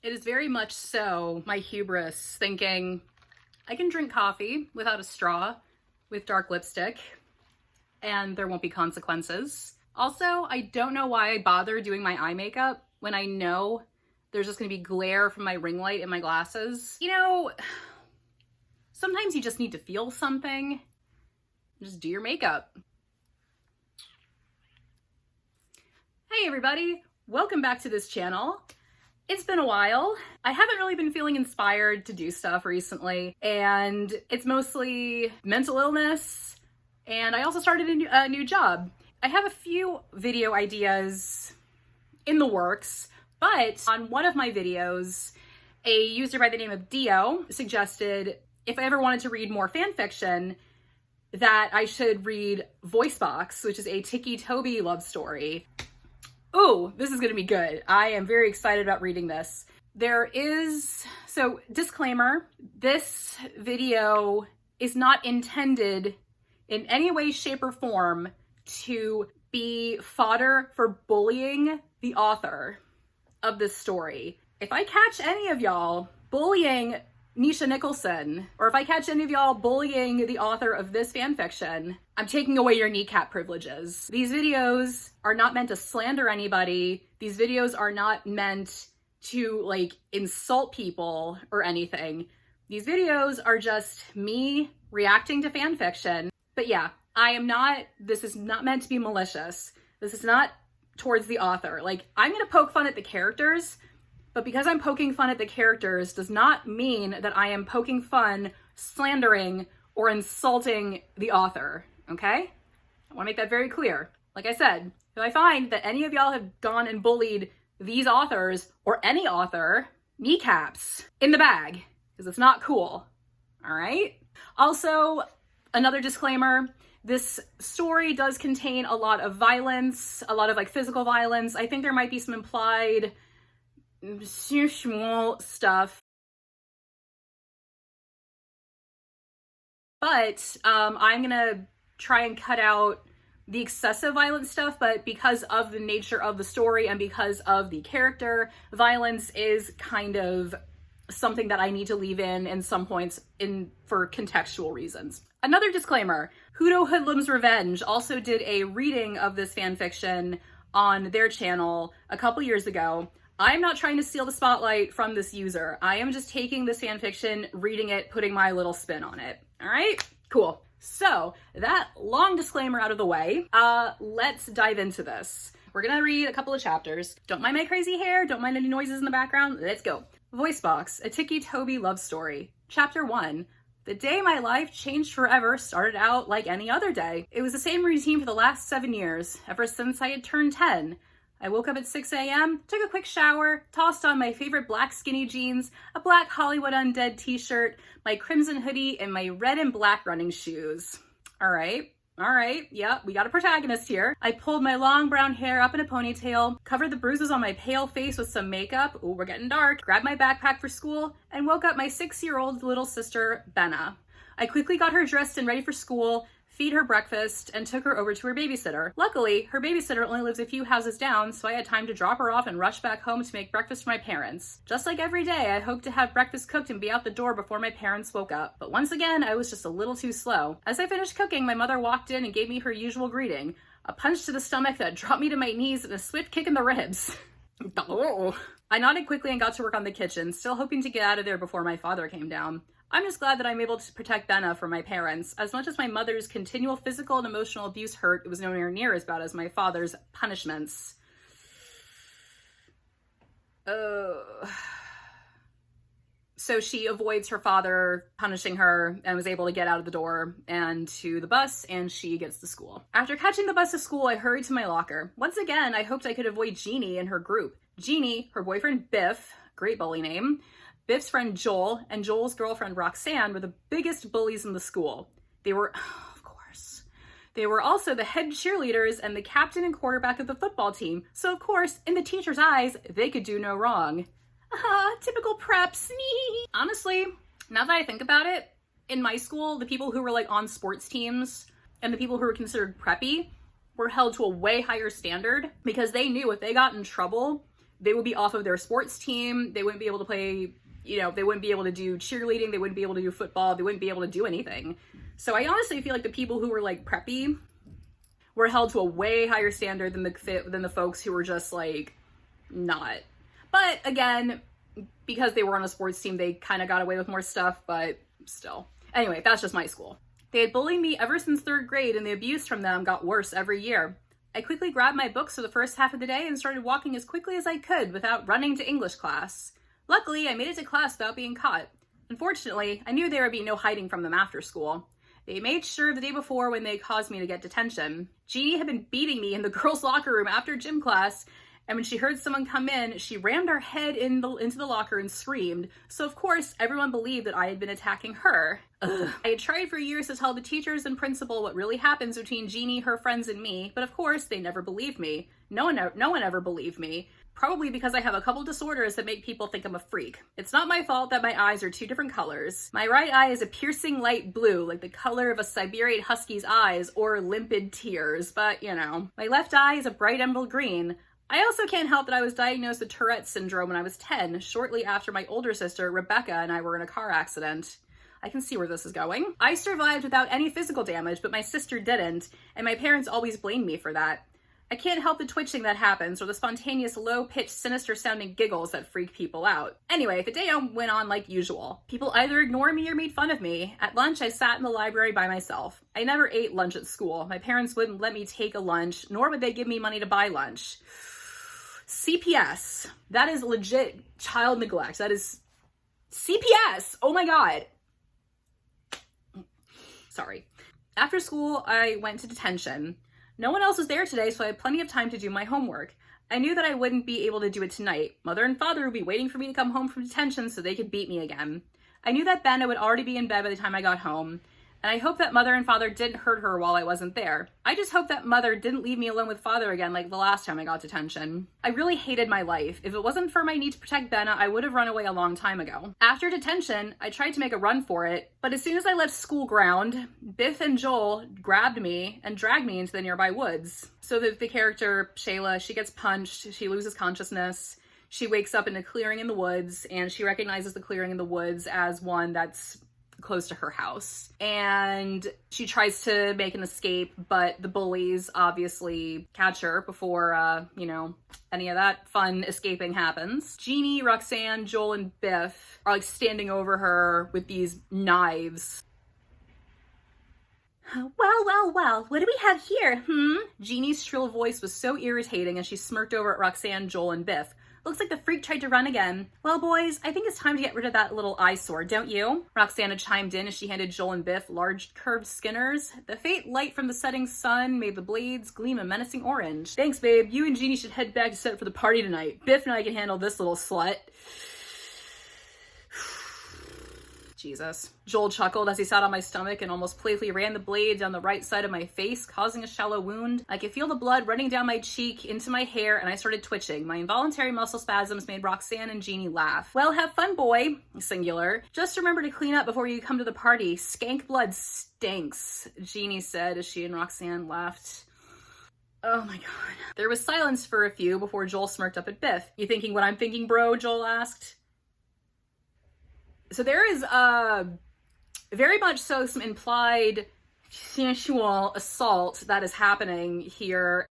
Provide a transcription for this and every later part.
It is very much so my hubris thinking I can drink coffee without a straw with dark lipstick and there won't be consequences. Also, I don't know why I bother doing my eye makeup when I know there's just gonna be glare from my ring light in my glasses. You know, sometimes you just need to feel something. Just do your makeup. Hey everybody, welcome back to this channel. It's been a while. I haven't really been feeling inspired to do stuff recently, and it's mostly mental illness, and I also started a new job. I have a few video ideas in the works, but on one of my videos, a user by the name of Dio suggested if I ever wanted to read more fan fiction, that I should read VoiceBox, which is a Ticci Toby love story. Ooh, this is gonna be good. I am very excited about reading this. So disclaimer, this video is not intended in any way, shape, or form to be fodder for bullying the author of this story. If I catch any of y'all bullying Nisha Nicholson, or if I catch any of y'all bullying the author of this fanfiction, I'm taking away your kneecap privileges. These videos are not meant to slander anybody. These videos are not meant to like insult people or anything. These videos are just me reacting to fanfiction. But yeah, this is not meant to be malicious. This is not towards the author. Like, I'm gonna poke fun at the characters, but because I'm poking fun at the characters does not mean that I am poking fun, slandering, or insulting the author, okay? I wanna make that very clear. Like I said, if I find that any of y'all have gone and bullied these authors, or any author, kneecaps in the bag, because it's not cool, all right? Also, another disclaimer, this story does contain a lot of violence, a lot of like physical violence. I think there might be some implied stuff, but I'm gonna try and cut out the excessive violent stuff, but because of the nature of the story and because of the character, violence is kind of something that I need to leave in some points for contextual reasons. Another disclaimer, Hudo Hoodlum's Revenge also did a reading of this fanfiction on their channel a couple years ago. I'm not trying to steal the spotlight from this user. I am just taking this fanfiction, reading it, putting my little spin on it. All right? Cool. So that long disclaimer out of the way, let's dive into this. We're gonna read a couple of chapters. Don't mind my crazy hair, don't mind any noises in the background. Let's go. VoiceBox, a Ticci Toby love story. Chapter 1. The day my life changed forever started out like any other day. It was the same routine for the last 7 years, ever since I had turned 10. I woke up at 6 a.m., took a quick shower, tossed on my favorite black skinny jeans, a black Hollywood Undead t-shirt, my crimson hoodie, and my red and black running shoes. All right, yeah, we got a protagonist here. I pulled my long brown hair up in a ponytail, covered the bruises on my pale face with some makeup, ooh, we're getting dark, grabbed my backpack for school, and woke up my 6-year-old little sister, Benna. I quickly got her dressed and ready for school, feed her breakfast, and took her over to her babysitter. Luckily, her babysitter only lives a few houses down, so I had time to drop her off and rush back home to make breakfast for my parents. Just like every day, I hoped to have breakfast cooked and be out the door before my parents woke up. But once again, I was just a little too slow. As I finished cooking, my mother walked in and gave me her usual greeting. A punch to the stomach that dropped me to my knees and a swift kick in the ribs. I nodded quickly and got to work on the kitchen, still hoping to get out of there before my father came down. I'm just glad that I'm able to protect Benna from my parents. As much as my mother's continual physical and emotional abuse hurt, it was nowhere near as bad as my father's punishments. So she avoids her father punishing her and was able to get out of the door and to the bus, and she gets to school. After catching the bus to school, I hurried to my locker. Once again, I hoped I could avoid Jeannie and her group. Jeannie, her boyfriend Biff, great bully name, Biff's friend Joel, and Joel's girlfriend Roxanne were the biggest bullies in the school. They were, of course, they were also the head cheerleaders and the captain and quarterback of the football team. So of course, in the teacher's eyes, they could do no wrong. Typical preps. Honestly, now that I think about it, in my school, the people who were like on sports teams and the people who were considered preppy were held to a way higher standard because they knew if they got in trouble, they would be off of their sports team. They wouldn't be able to play, they wouldn't be able to do cheerleading. They wouldn't be able to do football. They wouldn't be able to do anything. So I honestly feel like the people who were like preppy were held to a way higher standard than the folks who were just like not. But again, because they were on a sports team, they kind of got away with more stuff, but still. Anyway, that's just my school. They had bullied me ever since 3rd grade, and the abuse from them got worse every year. I quickly grabbed my books for the first half of the day and started walking as quickly as I could without running to English class. Luckily, I made it to class without being caught. Unfortunately, I knew there would be no hiding from them after school. They made sure the day before when they caused me to get detention. Jeannie had been beating me in the girls' locker room after gym class, and when she heard someone come in, she rammed her head into the locker and screamed. So of course, everyone believed that I had been attacking her. Ugh. I had tried for years to tell the teachers and principal what really happens between Jeannie, her friends, and me, but of course, they never believed me. No one ever believed me. Probably because I have a couple disorders that make people think I'm a freak. It's not my fault that my eyes are 2 different colors. My right eye is a piercing light blue, like the color of a Siberian husky's eyes, or limpid tears, but My left eye is a bright emerald green. I also can't help that I was diagnosed with Tourette's syndrome when I was 10, shortly after my older sister, Rebecca, and I were in a car accident. I can see where this is going. I survived without any physical damage, but my sister didn't, and my parents always blamed me for that. I can't help the twitching that happens, or the spontaneous, low-pitched, sinister-sounding giggles that freak people out. Anyway, the day went on like usual. People either ignored me or made fun of me. At lunch, I sat in the library by myself. I never ate lunch at school. My parents wouldn't let me take a lunch, nor would they give me money to buy lunch. CPS. That is legit child neglect. That is CPS. Oh my God. Sorry. After school, I went to detention. No one else was there today, so I had plenty of time to do my homework. I knew that I wouldn't be able to do it tonight. Mother and father would be waiting for me to come home from detention so they could beat me again. I knew that Benna would already be in bed by the time I got home, and I hoped that mother and father didn't hurt her while I wasn't there. I just hoped that mother didn't leave me alone with father again like the last time I got detention. I really hated my life. If it wasn't for my need to protect Benna, I would have run away a long time ago. After detention, I tried to make a run for it, but as soon as I left school ground, Biff and Joel grabbed me and dragged me into the nearby woods. So the character, Shayla, she gets punched, she loses consciousness, she wakes up in a clearing in the woods, and she recognizes the clearing in the woods as one that's close to her house. And she tries to make an escape, but the bullies obviously catch her before, any of that fun escaping happens. Jeannie, Roxanne, Joel, and Biff are like standing over her with these knives. Well, what do we have here, Jeannie's shrill voice was so irritating as she smirked over at Roxanne, Joel, and Biff. Looks like the freak tried to run again. Well, boys, I think it's time to get rid of that little eyesore, don't you? Roxana chimed in as she handed Joel and Biff large curved skinners. The faint light from the setting sun made the blades gleam a menacing orange. Thanks, babe. You and Jeannie should head back to set for the party tonight. Biff and I can handle this little slut. Jesus. Joel chuckled as he sat on my stomach and almost playfully ran the blade down the right side of my face, causing a shallow wound. I could feel the blood running down my cheek into my hair, and I started twitching. My involuntary muscle spasms made Roxanne and Jeannie laugh. Well, have fun, boy. Singular. Just remember to clean up before you come to the party. Skank blood stinks, Jeannie said as she and Roxanne laughed. Oh my God. There was silence for a few before Joel smirked up at Biff. You thinking what I'm thinking, bro? Joel asked. So there is very much so some implied sexual assault that is happening here.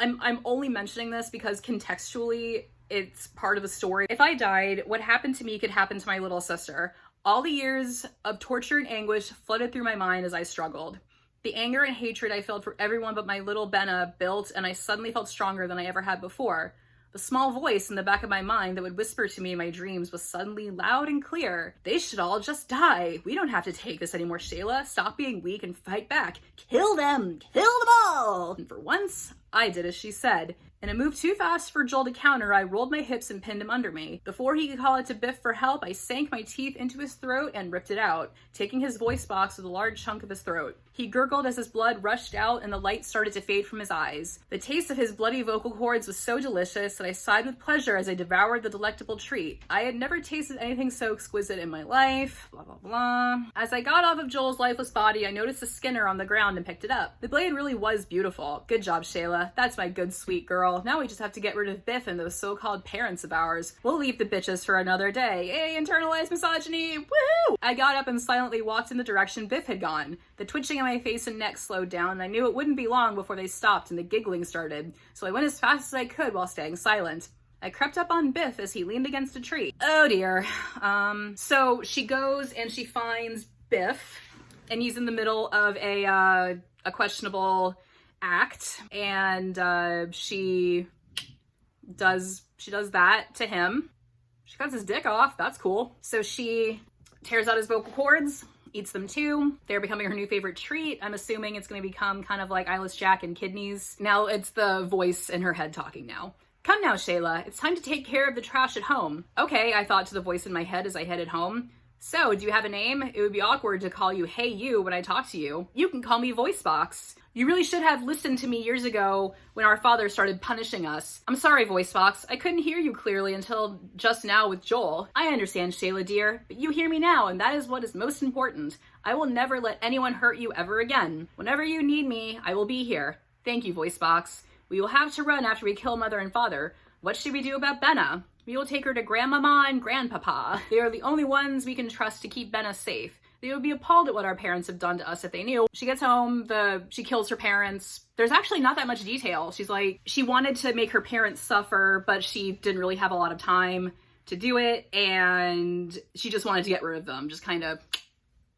I'm only mentioning this because contextually it's part of the story. If I died, what happened to me could happen to my little sister. All the years of torture and anguish flooded through my mind as I struggled. The anger and hatred I felt for everyone but my little Benna built, and I suddenly felt stronger than I ever had before. The small voice in the back of my mind that would whisper to me in my dreams was suddenly loud and clear. They should all just die. We don't have to take this anymore, Shayla. Stop being weak and fight back. Kill them! Kill them all! And for once, I did as she said. In a move too fast for Joel to counter, I rolled my hips and pinned him under me. Before he could call out to Biff for help, I sank my teeth into his throat and ripped it out, taking his voice box with a large chunk of his throat. He gurgled as his blood rushed out and the light started to fade from his eyes. The taste of his bloody vocal cords was so delicious that I sighed with pleasure as I devoured the delectable treat. I had never tasted anything so exquisite in my life, blah blah blah. As I got off of Joel's lifeless body, I noticed a Skinner on the ground and picked it up. The blade really was beautiful. Good job, Shayla. That's my good sweet girl. Now we just have to get rid of Biff and those so-called parents of ours. We'll leave the bitches for another day. Hey, internalized misogyny! Woo! I got up and silently walked in the direction Biff had gone. The twitching on my face and neck slowed down, and I knew it wouldn't be long before they stopped and the giggling started, so I went as fast as I could while staying silent. I crept up on Biff as he leaned against a tree. Oh dear. So she goes and she finds Biff, and he's in the middle of a questionable act, and she does that to him. She cuts his dick off. That's cool. So she tears out his vocal cords, eats them too. They're becoming her new favorite treat. I'm assuming it's going to become kind of like Eyeless Jack and kidneys. Now it's the voice in her head talking now. Come now, Shayla. It's time to take care of the trash at home. Okay, I thought to the voice in my head as I headed home. So, do you have a name? It would be awkward to call you Hey You when I talk to you. You can call me VoiceBox. You really should have listened to me years ago when our father started punishing us. I'm sorry, VoiceBox. I couldn't hear you clearly until just now with Joel. I understand, Shayla dear, but you hear me now, and that is what is most important. I will never let anyone hurt you ever again. Whenever you need me, I will be here. Thank you, VoiceBox. We will have to run after we kill Mother and Father. What should we do about Benna? We will take her to Grandmama and Grandpapa. They are the only ones we can trust to keep Benna safe. They would be appalled at what our parents have done to us if they knew. She gets home, she kills her parents. There's actually not that much detail. She's like, she wanted to make her parents suffer, but she didn't really have a lot of time to do it, and she just wanted to get rid of them, just kind of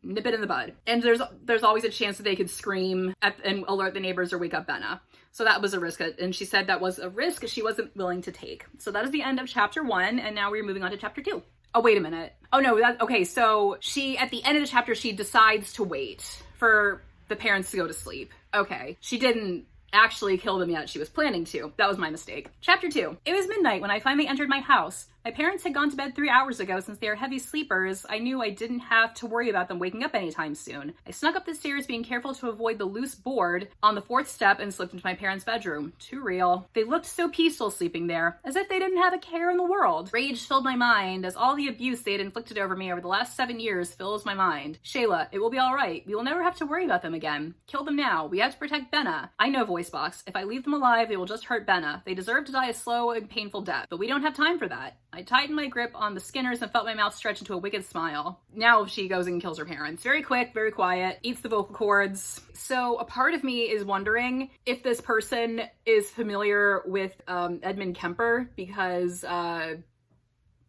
nip it in the bud. And there's always a chance that they could scream and alert the neighbors or wake up Benna. So that was a risk, and she said that was a risk she wasn't willing to take. So that is the end of chapter 1, and now we're moving on to chapter 2. Oh, wait a minute. Oh no, okay, so at the end of the chapter, she decides to wait for the parents to go to sleep. Okay, she didn't actually kill them yet, she was planning to. That was my mistake. Chapter 2. It was midnight when I finally entered my house. My parents had gone to bed 3 hours ago. Since they are heavy sleepers, I knew I didn't have to worry about them waking up anytime soon. I snuck up the stairs, being careful to avoid the loose board on the 4th step, and slipped into my parents' bedroom. Too real. They looked so peaceful sleeping there, as if they didn't have a care in the world. Rage filled my mind, as all the abuse they had inflicted over me over the last 7 years fills my mind. Shayla, it will be alright. We will never have to worry about them again. Kill them now. We have to protect Benna. I know, VoiceBox. If I leave them alive, they will just hurt Benna. They deserve to die a slow and painful death, but we don't have time for that. I tightened my grip on the Skinners and felt my mouth stretch into a wicked smile. Now she goes and kills her parents. Very quick, very quiet, eats the vocal cords. So a part of me is wondering if this person is familiar with Edmund Kemper, because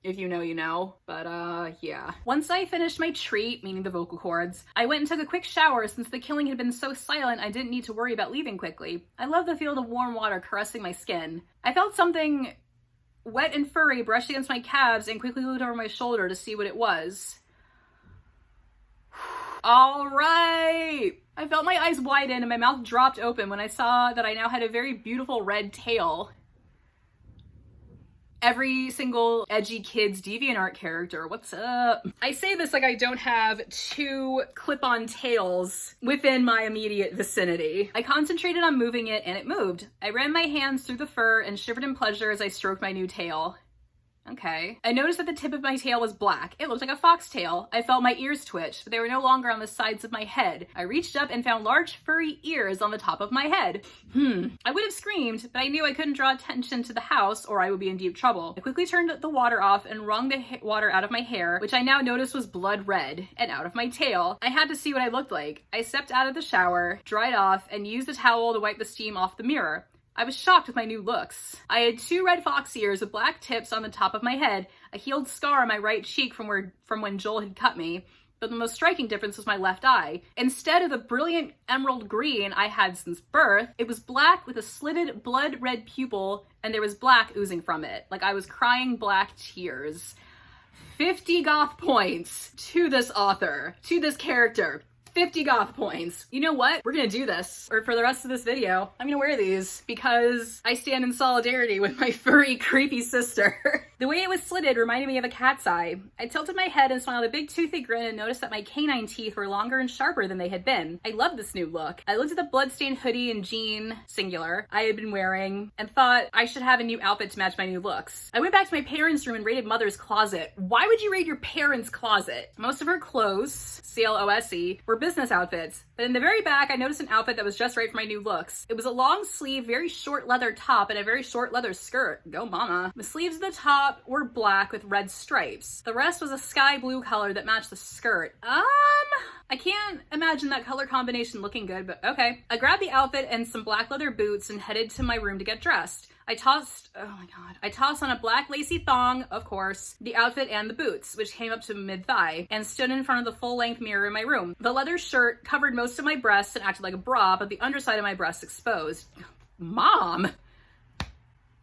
if you know, you know. But yeah. Once I finished my treat, meaning the vocal cords, I went and took a quick shower. Since the killing had been so silent, I didn't need to worry about leaving quickly. I love the feel of warm water caressing my skin. I felt something wet and furry brushed against my calves and quickly looked over my shoulder to see what it was. All right! I felt my eyes widen and my mouth dropped open when I saw that I now had a very beautiful red tail. Every single edgy kid's DeviantArt character. What's up? I say this like I don't have 2 clip-on tails within my immediate vicinity. I concentrated on moving it, and it moved. I ran my hands through the fur and shivered in pleasure as I stroked my new tail. Okay. I noticed that the tip of my tail was black. It looked like a foxtail. I felt my ears twitch, but they were no longer on the sides of my head. I reached up and found large furry ears on the top of my head. I would have screamed, but I knew I couldn't draw attention to the house or I would be in deep trouble. I quickly turned the water off and wrung the water out of my hair, which I now noticed was blood red, and out of my tail. I had to see what I looked like. I stepped out of the shower, dried off, and used a towel to wipe the steam off the mirror. I was shocked with my new looks. I had 2 red fox ears with black tips on the top of my head, a healed scar on my right cheek from when Joel had cut me, but the most striking difference was my left eye. Instead of the brilliant emerald green I had since birth, it was black with a slitted blood red pupil, and there was black oozing from it, like I was crying black tears. 50 goth points to this author, to this character. 50 goth points. You know what? We're gonna do this. Or for the rest of this video, I'm gonna wear these because I stand in solidarity with my furry, creepy sister. The way it was slitted reminded me of a cat's eye. I tilted my head and smiled a big toothy grin and noticed that my canine teeth were longer and sharper than they had been. I loved this new look. I looked at the bloodstained hoodie and jean, singular, I had been wearing and thought I should have a new outfit to match my new looks. I went back to my parents' room and raided Mother's closet. Why would you raid your parents' closet? Most of her clothes, C-L-O-S-E, were business outfits, but in the very back I noticed an outfit that was just right for my new looks. It was a long sleeve, very short leather top and a very short leather skirt. Go mama. The sleeves of the top were black with red stripes. The rest was a sky blue color that matched the skirt. I can't imagine that color combination looking good, but okay. I grabbed the outfit and some black leather boots and headed to my room to get dressed. I tossed on a black lacy thong, of course, the outfit and the boots, which came up to mid-thigh, and stood in front of the full-length mirror in my room. The leather shirt covered most of my breasts and acted like a bra, but the underside of my breasts exposed. Mom!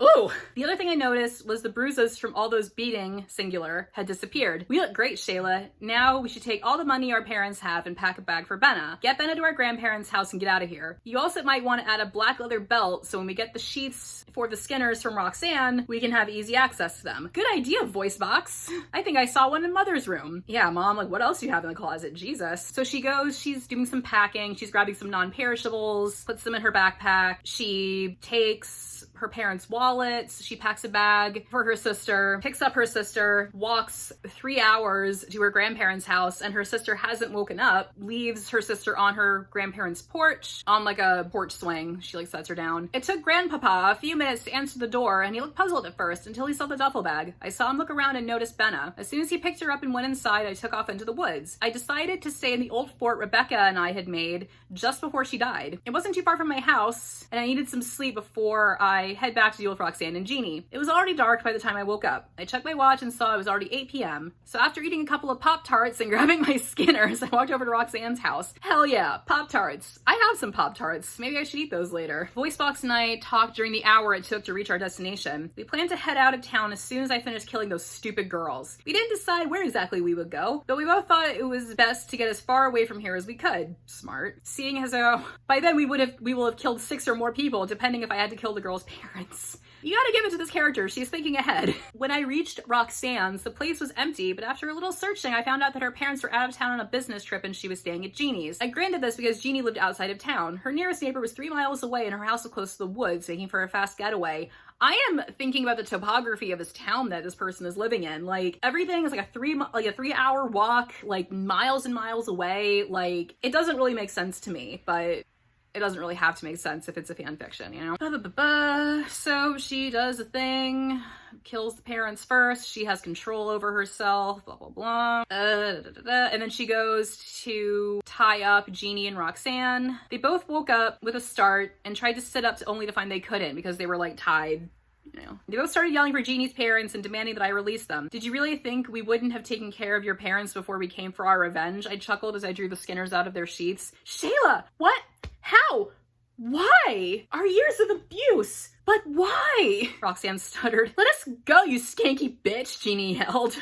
Ooh! The other thing I noticed was the bruises from all those beating, singular, had disappeared. We look great, Shayla. Now we should take all the money our parents have and pack a bag for Benna. Get Benna to our grandparents' house and get out of here. You also might want to add a black leather belt so when we get the sheets for the Skinners from Roxanne, we can have easy access to them. Good idea, VoiceBox. I think I saw one in Mother's room. Yeah, Mom, like what else do you have in the closet? Jesus. So she goes, she's doing some packing, she's grabbing some non-perishables, puts them in her backpack. She takes her parents' wallets, she packs a bag for her sister, picks up her sister, walks 3 hours to her grandparents' house, and her sister hasn't woken up, leaves her sister on her grandparents' porch, on like a porch swing. She like sets her down. It took Grandpapa a few minutes to answer the door, and he looked puzzled at first until he saw the duffel bag. I saw him look around and noticed Benna. As soon as he picked her up and went inside, I took off into the woods. I decided to stay in the old fort Rebecca and I had made just before she died. It wasn't too far from my house, and I needed some sleep before I head back to deal with Roxanne and Jeannie. It was already dark by the time I woke up. I checked my watch and saw it was already 8 p.m. So after eating a couple of Pop-Tarts and grabbing my Skinners, I walked over to Roxanne's house. Hell yeah, Pop-Tarts. I have some Pop-Tarts. Maybe I should eat those later. VoiceBox and I talked during the hour it took to reach our destination. We planned to head out of town as soon as I finished killing those stupid girls. We didn't decide where exactly we would go, but we both thought it was best to get as far away from here as we could. Smart. Seeing as though by then we will have killed 6 or more people, depending if I had to kill the girls' parents. You gotta give it to this character, she's thinking ahead. When I reached Roxanne's, the place was empty, but after a little searching, I found out that her parents were out of town on a business trip and she was staying at Jeannie's. I granted this because Jeannie lived outside of town. Her nearest neighbor was 3 miles away and her house was close to the woods, making for a fast getaway. I am thinking about the topography of this town that this person is living in. Like, everything is like a 3-hour walk, like miles and miles away. Like, it doesn't really make sense to me, but it doesn't really have to make sense if it's a fan fiction, you know? So she does a thing, kills the parents first, she has control over herself, blah, blah, blah. And then she goes to tie up Jeannie and Roxanne. They both woke up with a start and tried to sit up only to find they couldn't because they were like tied. You know. They both started yelling for Jeannie's parents and demanding that I release them. Did you really think we wouldn't have taken care of your parents before we came for our revenge? I chuckled as I drew the Skinners out of their sheets. Shayla, what? How? Why? Our years of abuse. But why? Roxanne stuttered. Let us go, you skanky bitch, Jeannie yelled.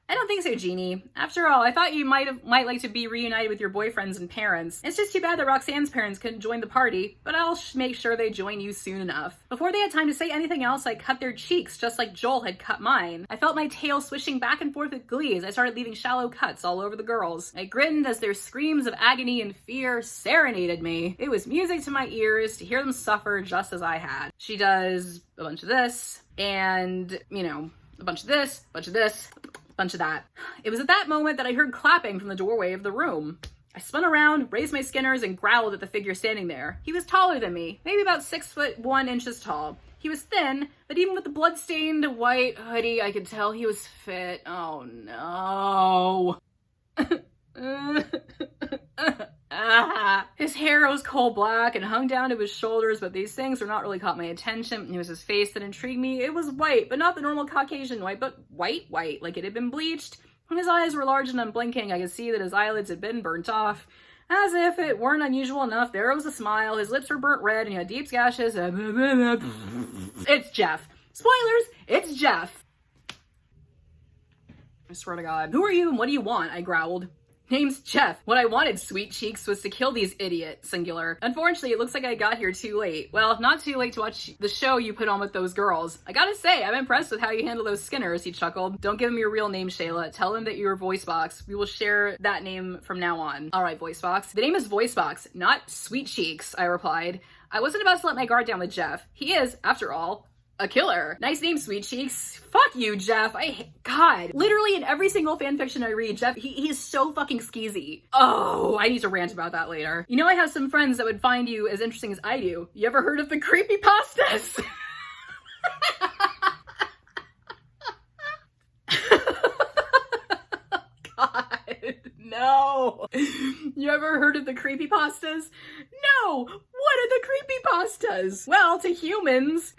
I don't think so, Jeannie. After all, I thought you might like to be reunited with your boyfriends and parents. It's just too bad that Roxanne's parents couldn't join the party, but I'll make sure they join you soon enough. Before they had time to say anything else, I cut their cheeks just like Joel had cut mine. I felt my tail swishing back and forth with glee as I started leaving shallow cuts all over the girls. I grinned as their screams of agony and fear serenaded me. It was music to my ears to hear them suffer just as I had. She does a bunch of this, and, you know, a bunch of this, bunch of that. It was at that moment that I heard clapping from the doorway of the room. I spun around, raised my Skinners, and growled at the figure standing there. He was taller than me, maybe about 6'1" tall. He was thin, but even with the blood-stained white hoodie, I could tell he was fit. Oh no. His hair was coal black and hung down to his shoulders, but these things were not really caught my attention. It was his face that intrigued me. It was white, but not the normal Caucasian white, but white, like it had been bleached. And his eyes were large and unblinking. I could see that his eyelids had been burnt off. As if it weren't unusual enough, there was a smile. His lips were burnt red and he had deep gashes. It's Jeff. Spoilers, it's Jeff. I swear to God. Who are you and what do you want? I growled. Name's Jeff. What I wanted, sweet cheeks, was to kill these idiots, singular. Unfortunately, it looks like I got here too late. Well, not too late to watch the show you put on with those girls. I gotta say, I'm impressed with how you handle those Skinners, he chuckled. Don't give him your real name, Shayla. Tell him that you're VoiceBox. We will share that name from now on. Alright, VoiceBox. The name is VoiceBox, not Sweet Cheeks, I replied. I wasn't about to let my guard down with Jeff. He is, after all, a killer. Nice name, Sweet Cheeks. Fuck you, Jeff. God. Literally in every single fanfiction I read, Jeff, he's so fucking skeezy. Oh, I need to rant about that later. You know, I have some friends that would find you as interesting as I do. You ever heard of the CreepyPastas? God, no. You ever heard of the CreepyPastas? No. What are the CreepyPastas? Well, to humans,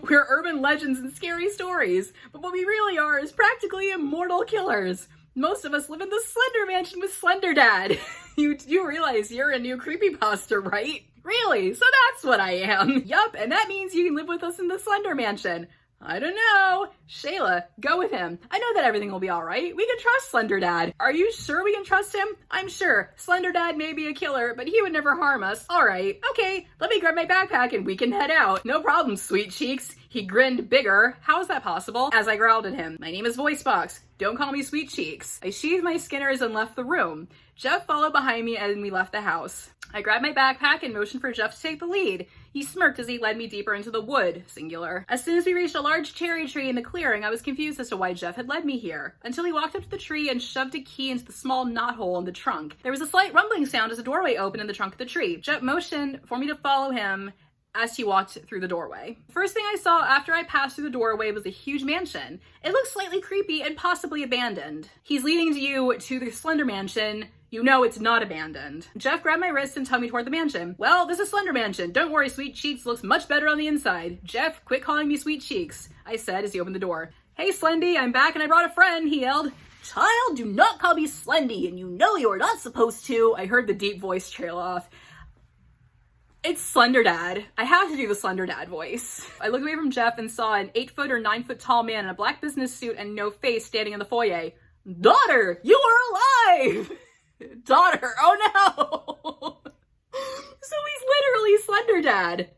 we're urban legends and scary stories, but what we really are is practically immortal killers. Most of us live in the Slender Mansion with Slender Dad. You realize you're a new creepypasta, right? Really? So that's what I am. Yup, and that means you can live with us in the Slender Mansion. I don't know. Shayla, go with him. I know that everything will be alright. We can trust Slender Dad. Are you sure we can trust him? I'm sure. Slender Dad may be a killer, but he would never harm us. Alright, okay, let me grab my backpack and we can head out. No problem, Sweet Cheeks. He grinned bigger. How is that possible? As I growled at him. My name is VoiceBox. Don't call me Sweet Cheeks. I sheathed my Skinners and left the room. Jeff followed behind me and we left the house. I grabbed my backpack and motioned for Jeff to take the lead. He smirked as he led me deeper into the wood, singular. As soon as we reached a large cherry tree in the clearing, I was confused as to why Jeff had led me here, until he walked up to the tree and shoved a key into the small knothole in the trunk. There was a slight rumbling sound as a doorway opened in the trunk of the tree. Jeff motioned for me to follow him as he walked through the doorway. First thing I saw after I passed through the doorway was a huge mansion. It looked slightly creepy and possibly abandoned. He's leading you to the Slender Mansion. You know it's not abandoned. Jeff grabbed my wrist and tugged me toward the mansion. Well, this is Slender Mansion. Don't worry, Sweet Cheeks looks much better on the inside. Jeff, quit calling me Sweet Cheeks, I said as he opened the door. Hey, Slendy, I'm back and I brought a friend, he yelled. Child, do not call me Slendy, and you know you are not supposed to. I heard the deep voice trail off. It's Slender Dad. I have to do the Slender Dad voice. I looked away from Jeff and saw an 8-foot or 9-foot tall man in a black business suit and no face standing in the foyer. Daughter, you are alive! Daughter, oh no! So he's literally Slender Dad.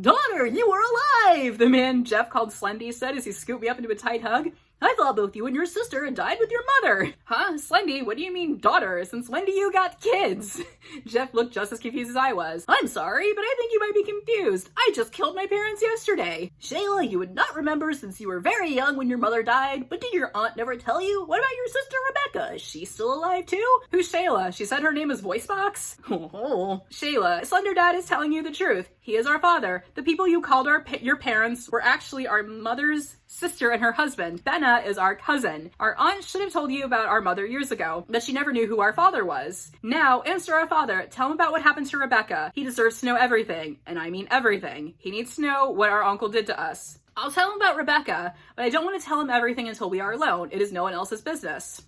Daughter, you are alive! The man Jeff called Slendy said as he scooped me up into a tight hug. I thought both you and your sister had died with your mother. Huh? Slendy, what do you mean daughter? Since when do you got kids? Jeff looked just as confused as I was. I'm sorry, but I think you might be confused. I just killed my parents yesterday. Shayla, you would not remember since you were very young when your mother died, but did your aunt never tell you? What about your sister Rebecca? Is she still alive too? Who's Shayla? She said her name is VoiceBox? Oh. Shayla, Slender Dad is telling you the truth. He is our father. The people you called your parents were actually our mother's sister and her husband. Benna is our cousin. Our aunt should have told you about our mother years ago, but she never knew who our father was. Now, answer our father. Tell him about what happened to Rebecca. He deserves to know everything, and I mean everything. He needs to know what our uncle did to us. I'll tell him about Rebecca, but I don't want to tell him everything until we are alone. It is no one else's business.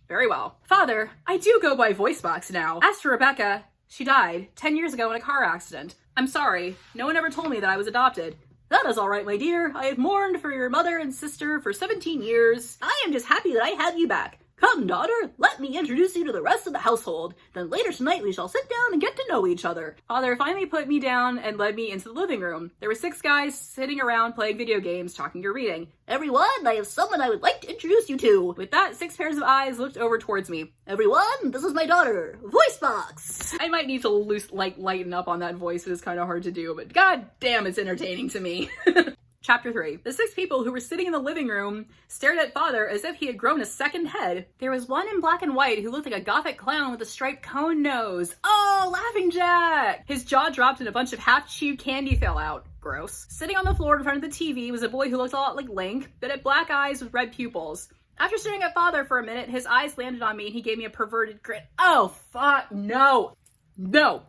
Very well. Father, I do go by VoiceBox now. As for Rebecca, she died 10 years ago in a car accident. I'm sorry. No one ever told me that I was adopted. That is all right, my dear. I have mourned for your mother and sister for 17 years. I am just happy that I have you back. Come, daughter, let me introduce you to the rest of the household. Then later tonight we shall sit down and get to know each other. Father finally put me down and led me into the living room. There were 6 guys sitting around playing video games, talking or reading. Everyone, I have someone I would like to introduce you to. With that, 6 pairs of eyes looked over towards me. Everyone, this is my daughter, VoiceBox. I might need to lighten up on that voice. It is kind of hard to do, but god damn, it's entertaining to me. Chapter 3. The 6 people who were sitting in the living room stared at Father as if he had grown a second head. There was one in black and white who looked like a gothic clown with a striped cone nose. Oh, Laughing Jack! His jaw dropped and a bunch of half-chewed candy fell out. Gross. Sitting on the floor in front of the TV was a boy who looked a lot like Link, but had black eyes with red pupils. After staring at Father for a minute, his eyes landed on me and he gave me a perverted grin. Oh, fuck, no. No,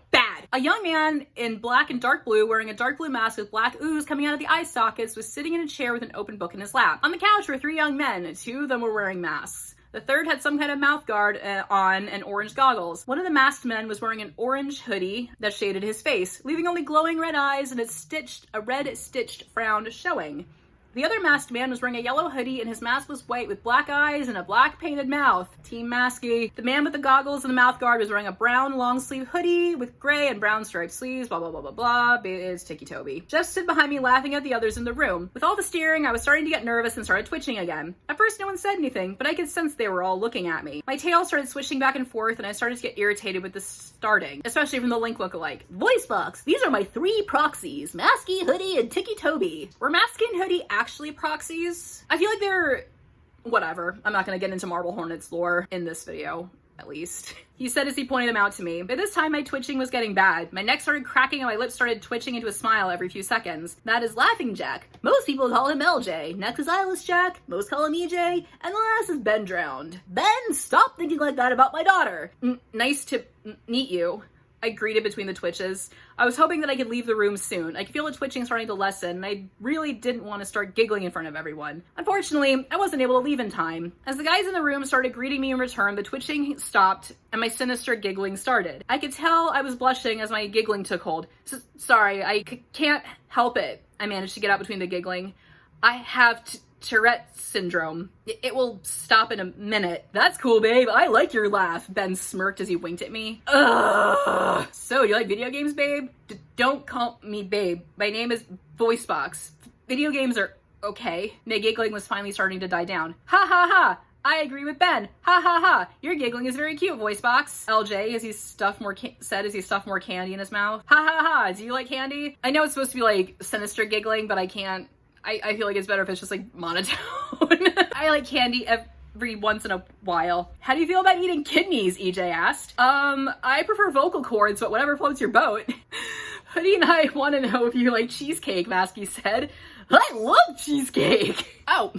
bad. A young man in black and dark blue wearing a dark blue mask with black ooze coming out of the eye sockets was sitting in a chair with an open book in his lap. On the couch were 3 young men. 2 of them were wearing masks. The third had some kind of mouth guard on and orange goggles. One of the masked men was wearing an orange hoodie that shaded his face, leaving only glowing red eyes and a red stitched frown showing. The other masked man was wearing a yellow hoodie and his mask was white with black eyes and a black painted mouth. Team Masky. The man with the goggles and the mouth guard was wearing a brown long sleeve hoodie with gray and brown striped sleeves, blah blah blah blah blah. It's Ticci Toby. Jeff stood behind me laughing at the others in the room. With all the steering, I was starting to get nervous and started twitching again. At first no one said anything, but I could sense they were all looking at me. My tail started swishing back and forth and I started to get irritated with this starting, especially from the Link lookalike. VoiceBox, these are my 3 proxies, Masky, Hoodie, and Ticci Toby. Were Masky and Hoodie actually proxies? I feel like they're... whatever. I'm not gonna get into Marble Hornets lore in this video, at least. He said as he pointed them out to me. By this time, my twitching was getting bad. My neck started cracking and my lips started twitching into a smile every few seconds. That is Laughing Jack. Most people call him LJ. Next is Eyeless Jack. Most call him EJ. And the last is Ben Drowned. Ben, stop thinking like that about my daughter. Nice to meet you. I greeted between the twitches. I was hoping that I could leave the room soon. I could feel the twitching starting to lessen, and I really didn't want to start giggling in front of everyone. Unfortunately, I wasn't able to leave in time. As the guys in the room started greeting me in return, the twitching stopped, and my sinister giggling started. I could tell I was blushing as my giggling took hold. Sorry, I can't help it. I managed to get out between the giggling. I have Tourette syndrome. It will stop in a minute. That's cool, babe. I like your laugh. Ben smirked as he winked at me. Ugh. So, you like video games, babe? Don't call me babe. My name is VoiceBox. Video games are okay. My giggling was finally starting to die down. Ha ha ha! I agree with Ben. Ha ha ha! Your giggling is very cute, VoiceBox. LJ, as he stuffed more more candy in his mouth. Ha ha ha! Do you like candy? I know it's supposed to be like sinister giggling, but I can't. I feel like it's better if it's just like monotone. I like candy every once in a while. How do you feel about eating kidneys? EJ asked. I prefer vocal cords, but whatever floats your boat. Hoodie and I want to know if you like cheesecake, Masky said. I love cheesecake. Oh,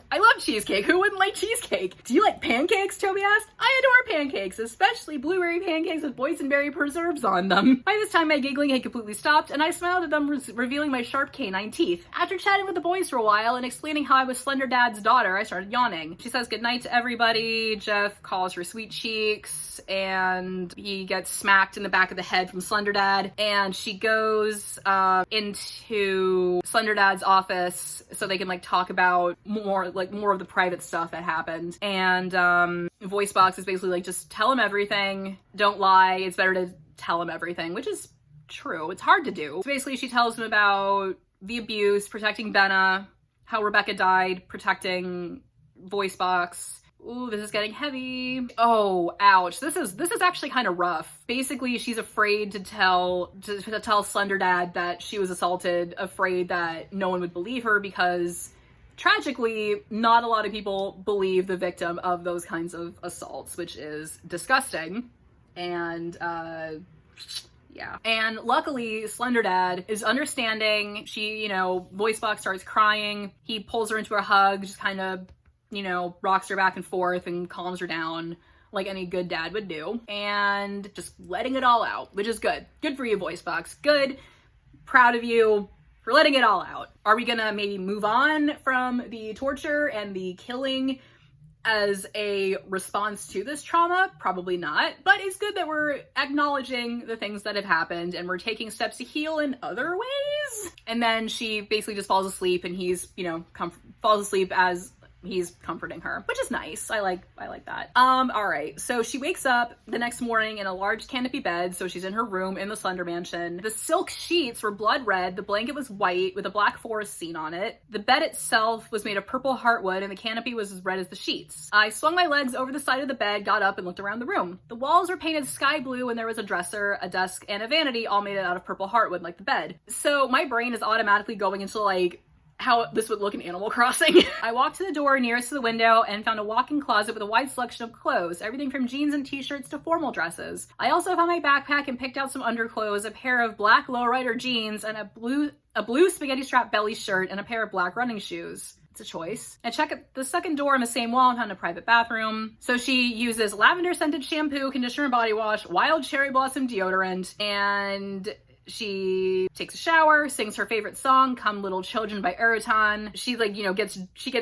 I love cheesecake. Who wouldn't like cheesecake? Do you like pancakes? Toby asked. I adore pancakes, especially blueberry pancakes with boysenberry preserves on them. By this time, my giggling had completely stopped, and I smiled at them, revealing my sharp canine teeth. After chatting with the boys for a while and explaining how I was Slender Dad's daughter, I started yawning. She says goodnight to everybody. Jeff calls her sweet cheeks, and he gets smacked in the back of the head from Slender Dad, and she goes into Slender Dad's office so they can like talk about more of the private stuff that happened. And VoiceBox is basically like, just tell him everything. Don't lie. It's better to tell him everything, which is true. It's hard to do. So basically she tells him about the abuse, protecting Benna, how Rebecca died, protecting VoiceBox. Ooh, this is getting heavy. Oh, ouch. This is actually kind of rough. Basically, she's afraid to tell Slender Dad that she was assaulted, afraid that no one would believe her because tragically, not a lot of people believe the victim of those kinds of assaults, which is disgusting. And, yeah. And luckily, Slender Dad is understanding. She, VoiceBox starts crying. He pulls her into a hug, just kind of, rocks her back and forth and calms her down like any good dad would do. And just letting it all out, which is good. Good for you, VoiceBox. Good. Proud of you for letting it all out. Are we gonna maybe move on from the torture and the killing as a response to this trauma? Probably not. But it's good that we're acknowledging the things that have happened and we're taking steps to heal in other ways. And then she basically just falls asleep and he's, falls asleep as he's comforting her, which is nice. I like that. All right. So she wakes up the next morning in a large canopy bed. So she's in her room in the Slender Mansion. The silk sheets were blood red. The blanket was white with a black forest scene on it. The bed itself was made of purple heartwood and the canopy was as red as the sheets. I swung my legs over the side of the bed, got up and looked around the room. The walls were painted sky blue and there was a dresser, a desk, and a vanity all made out of purple heartwood like the bed. So my brain is automatically going into like how this would look in Animal Crossing. I walked to the door nearest to the window and found a walk-in closet with a wide selection of clothes, everything from jeans and t-shirts to formal dresses. I also found my backpack and picked out some underclothes, a pair of black lowrider jeans, and a blue spaghetti strap belly shirt, and a pair of black running shoes. It's a choice. I checked the second door on the same wall and found a private bathroom. So she uses lavender scented shampoo, conditioner, and body wash, wild cherry blossom deodorant, and She takes a shower, sings her favorite song, Come Little Children by Eroton. She like, you know, gets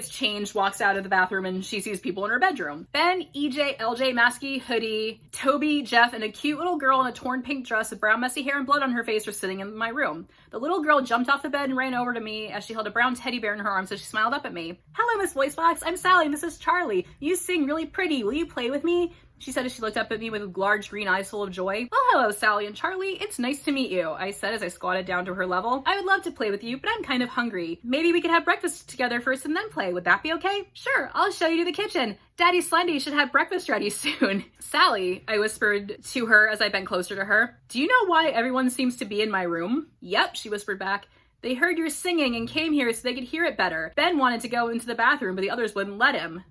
changed, walks out of the bathroom, and she sees people in her bedroom. Ben, EJ, LJ, Masky, Hoodie, Toby, Jeff, and a cute little girl in a torn pink dress with brown messy hair and blood on her face were sitting in my room. The little girl jumped off the bed and ran over to me as she held a brown teddy bear in her arms as she smiled up at me. Hello, Miss VoiceBox. I'm Sally and this is Charlie. You sing really pretty. Will you play with me? She said as she looked up at me with large green eyes full of joy. Well, hello, Sally and Charlie. It's nice to meet you, I said as I squatted down to her level. I would love to play with you, but I'm kind of hungry. Maybe we could have breakfast together first and then play. Would that be okay? Sure, I'll show you to the kitchen. Daddy Slendy should have breakfast ready soon. Sally, I whispered to her as I bent closer to her. Do you know why everyone seems to be in my room? Yep, she whispered back. They heard your singing and came here so they could hear it better. Ben wanted to go into the bathroom, but the others wouldn't let him.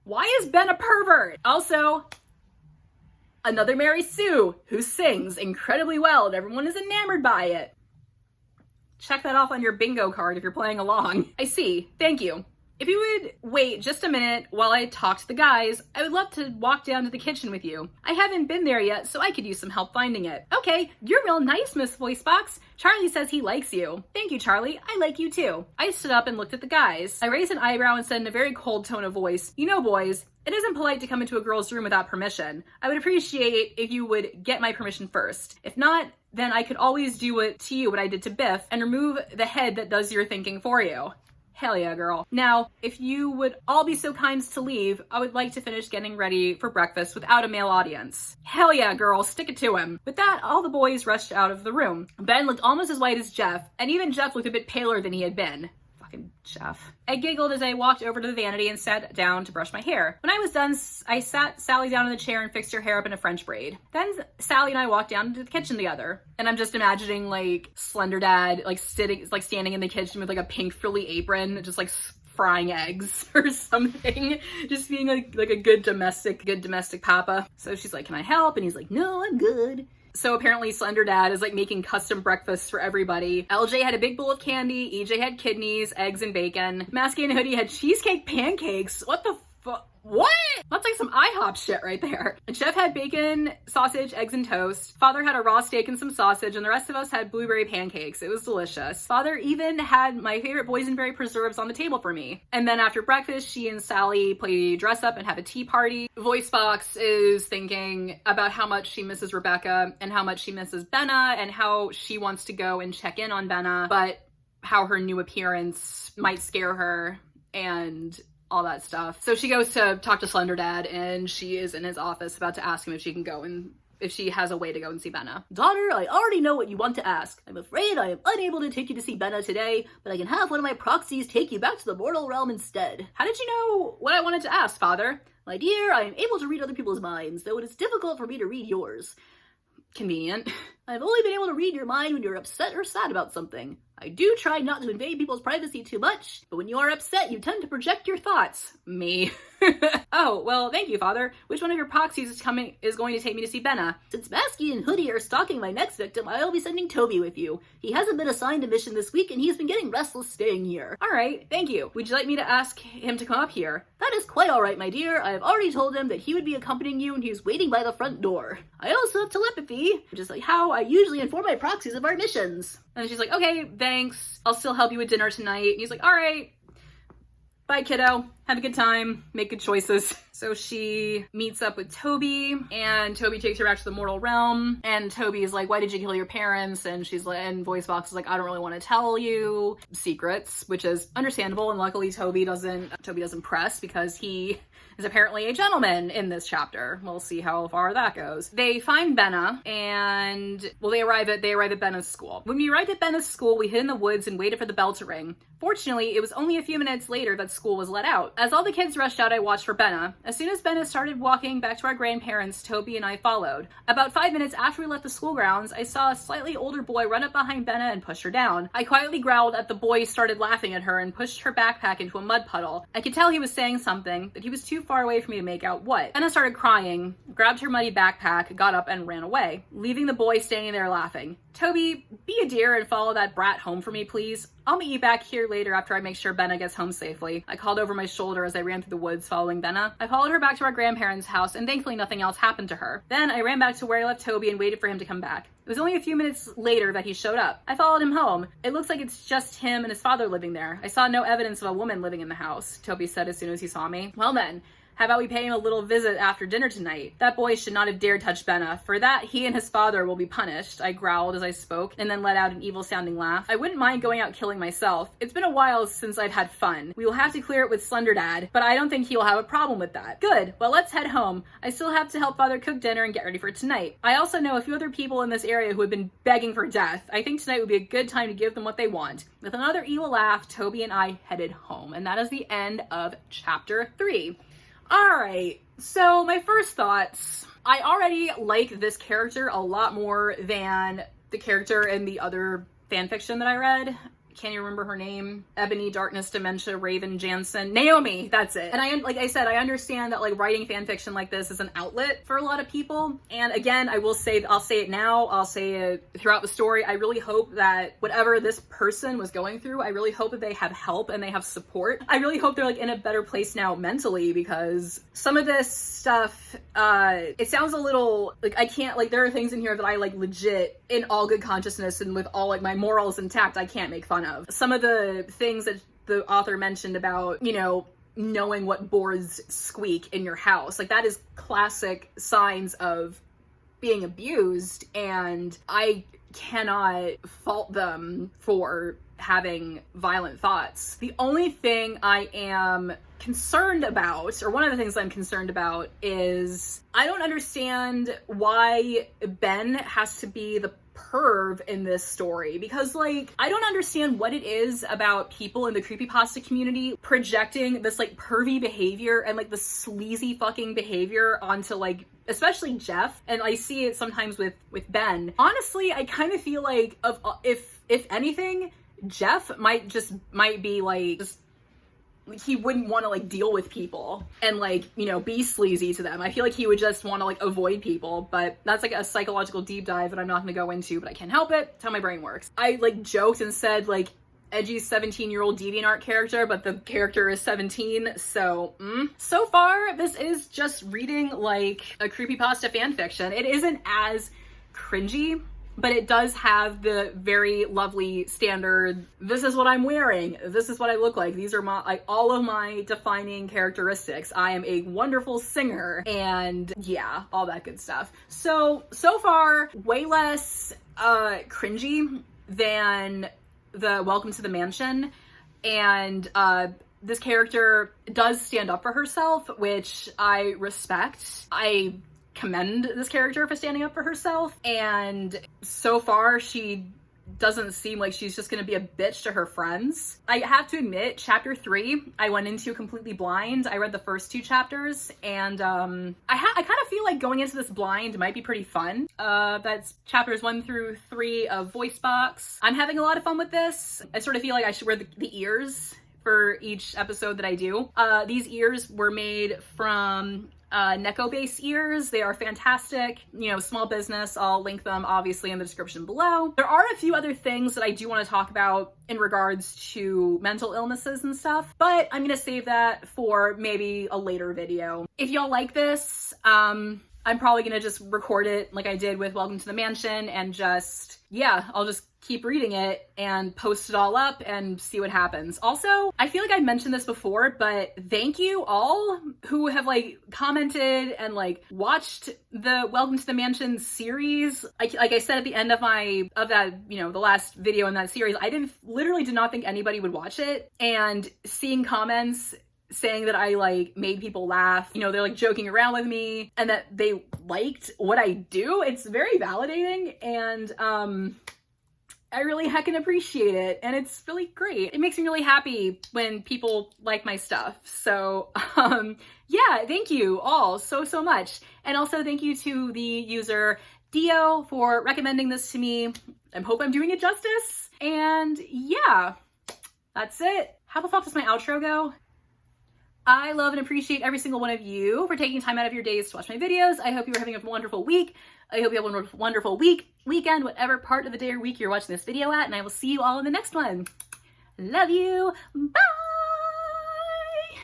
Why is Ben a pervert? Also, another Mary Sue, who sings incredibly well and everyone is enamored by it. Check that off on your bingo card if you're playing along. I see. Thank you. If you would wait just a minute while I talk to the guys, I would love to walk down to the kitchen with you. I haven't been there yet, so I could use some help finding it. Okay, you're real nice, Miss VoiceBox. Charlie says he likes you. Thank you, Charlie. I like you too. I stood up and looked at the guys. I raised an eyebrow and said in a very cold tone of voice, you know, boys, it isn't polite to come into a girl's room without permission. I would appreciate if you would get my permission first. If not, then I could always do to you what I did to Biff and remove the head that does your thinking for you. Hell yeah, girl. Now, if you would all be so kind as to leave, I would like to finish getting ready for breakfast without a male audience. Hell yeah, girl, stick it to him. With that, all the boys rushed out of the room. Ben looked almost as white as Jeff, and even Jeff looked a bit paler than he had been. Fucking Jeff. I giggled as I walked over to the vanity and sat down to brush my hair. When I was done, I sat Sally down in the chair and fixed her hair up in a French braid. Then Sally and I walked down to the kitchen together. And I'm just imagining like Slender Dad like standing in the kitchen with like a pink frilly apron, just like frying eggs or something, just being like a good domestic papa. So she's like, can I help? And he's like, no, I'm good. So apparently Slender Dad is like making custom breakfasts for everybody. LJ had a big bowl of candy, EJ had kidneys, eggs, and bacon. Masky and Hoodie had cheesecake pancakes. What the fuck? What? That's like some IHOP shit right there. And Chef had bacon, sausage, eggs, and toast. Father had a raw steak and some sausage, and the rest of us had blueberry pancakes. It was delicious. Father even had my favorite boysenberry preserves on the table for me. And then after breakfast, she and Sally play dress up and have a tea party. VoiceBox is thinking about how much she misses Rebecca and how much she misses Benna and how she wants to go and check in on Benna, but how her new appearance might scare her and all that stuff. So she goes to talk to Slender Dad, and she is in his office about to ask him if she can go and if she has a way to go and see Benna. Daughter, I already know what you want to ask. I'm afraid I am unable to take you to see Benna today, but I can have one of my proxies take you back to the mortal realm instead. How did you know what I wanted to ask, Father? My dear, I am able to read other people's minds, though it is difficult for me to read yours. Convenient. I've only been able to read your mind when you're upset or sad about something. I do try not to invade people's privacy too much, but when you are upset, you tend to project your thoughts. Me. Oh, well, thank you, Father. Which one of your proxies is going to take me to see Benna? Since Masky and Hoodie are stalking my next victim, I'll be sending Toby with you. He hasn't been assigned a mission this week, and he's been getting restless staying here. All right, thank you. Would you like me to ask him to come up here? That is quite all right, my dear. I have already told him that he would be accompanying you, and he's waiting by the front door. I also have telepathy, which is like how I usually inform my proxies of our missions. And she's like, okay, thanks. I'll still help you with dinner tonight. And he's like, all right. Bye, kiddo. Have a good time. Make good choices. So she meets up with Toby, and Toby takes her back to the mortal realm. And Toby is like, why did you kill your parents? And she's like, and VoiceBox is like, I don't really want to tell you secrets, which is understandable. And luckily Toby doesn't press because he is apparently a gentleman in this chapter. We'll see how far that goes. They find Benna, and well, they arrive at Benna's school. When we arrived at Benna's school, we hid in the woods and waited for the bell to ring. Fortunately, it was only a few minutes later that school was let out. As all the kids rushed out, I watched for Benna. As soon as Benna started walking back to our grandparents, Toby and I followed. About 5 minutes after we left the school grounds, I saw a slightly older boy run up behind Benna and push her down. I quietly growled at the boy, started laughing at her, and pushed her backpack into a mud puddle. I could tell he was saying something, but he was too far away for me to make out what. Benna started crying, grabbed her muddy backpack, got up, and ran away, leaving the boy standing there laughing. Toby, be a dear and follow that brat home for me, please. I'll meet you back here later after I make sure Benna gets home safely. I called over my shoulder shoulder as I ran through the woods following Benna. I followed her back to our grandparents' house, and thankfully nothing else happened to her. Then I ran back to where I left Toby and waited for him to come back. It was only a few minutes later that he showed up. I followed him home. It looks like it's just him and his father living there. I saw no evidence of a woman living in the house, Toby said as soon as he saw me. Well then, how about we pay him a little visit after dinner tonight? That boy should not have dared touch Benna. For that, he and his father will be punished, I growled as I spoke, and then let out an evil-sounding laugh. I wouldn't mind going out killing myself. It's been a while since I've had fun. We will have to clear it with Slender Dad, but I don't think he will have a problem with that. Good, well let's head home. I still have to help Father cook dinner and get ready for tonight. I also know a few other people in this area who have been begging for death. I think tonight would be a good time to give them what they want. With another evil laugh, Toby and I headed home, and that is the end of chapter 3. Alright, so my first thoughts. I already like this character a lot more than the character in the other fanfiction that I read. Can't even remember her name. Ebony, Darkness, Dementia, Raven, Jansen, Naomi, that's it. And like I said, I understand that like writing fanfiction like this is an outlet for a lot of people. And again, I'll say it now, I'll say it throughout the story. I really hope that whatever this person was going through, I really hope that they have help and they have support. I really hope they're like in a better place now mentally, because some of this stuff, it sounds a little like I can't, like there are things in here that I like legit in all good consciousness and with all like my morals intact, I can't make fun of. Some of the things that the author mentioned about, you know, knowing what boards squeak in your house, like that is classic signs of being abused, and I cannot fault them for having violent thoughts. The only thing I am concerned about, or one of the things I'm concerned about, is I don't understand why Ben has to be the perv in this story, because like I don't understand what it is about people in the creepypasta community projecting this like pervy behavior and like the sleazy fucking behavior onto like especially Jeff, and I see it sometimes with Ben. Honestly, I kind of feel like if anything, Jeff might be like just he wouldn't want to like deal with people and like, you know, be sleazy to them. I feel like he would just want to like avoid people, but that's like a psychological deep dive that I'm not going to go into, but I can't help it. It's how my brain works. I like joked and said like edgy 17-year-old DeviantArt character, but the character is 17, so so far this is just reading like a creepypasta fanfiction. It isn't as cringy, but it does have the very lovely standard, this is what I'm wearing, this is what I look like, these are my, like, all of my defining characteristics. I am a wonderful singer, and yeah, all that good stuff. So far, way less cringy than the Welcome to the Mansion, and this character does stand up for herself, which I respect. I commend this character for standing up for herself, and so far she doesn't seem like she's just gonna be a bitch to her friends. I have to admit, chapter 3 I went into completely blind. I read the first 2 chapters, and I kind of feel like going into this blind might be pretty fun. That's chapters 1 through 3 of VoiceBox. I'm having a lot of fun with this. I sort of feel like I should wear the ears for each episode that I do. These ears were made from Neko base ears. They are fantastic, you know, small business. I'll link them obviously in the description below. There are a few other things that I do want to talk about in regards to mental illnesses and stuff, but I'm gonna save that for maybe a later video. If y'all like this, I'm probably gonna just record it like I did with Welcome to the Mansion, and just, yeah, I'll just keep reading it and post it all up and see what happens. Also, I feel like I mentioned this before, but thank you all who have like commented and like watched the Welcome to the Mansion series. Like I said at the end of that, you know, the last video in that series, I literally did not think anybody would watch it, and seeing comments saying that I like made people laugh, you know, they're like joking around with me and that they liked what I do, it's very validating, and I really heckin' appreciate it, and it's really great. It makes me really happy when people like my stuff. So yeah, thank you all so much. And also thank you to the user Dio for recommending this to me. I hope I'm doing it justice. And yeah, that's it. How the fuck does my outro go? I love and appreciate every single one of you for taking time out of your days to watch my videos. I hope you're having a wonderful week. I hope you have a wonderful weekend, whatever part of the day or week you're watching this video at, and I will see you all in the next one. Love you. Bye!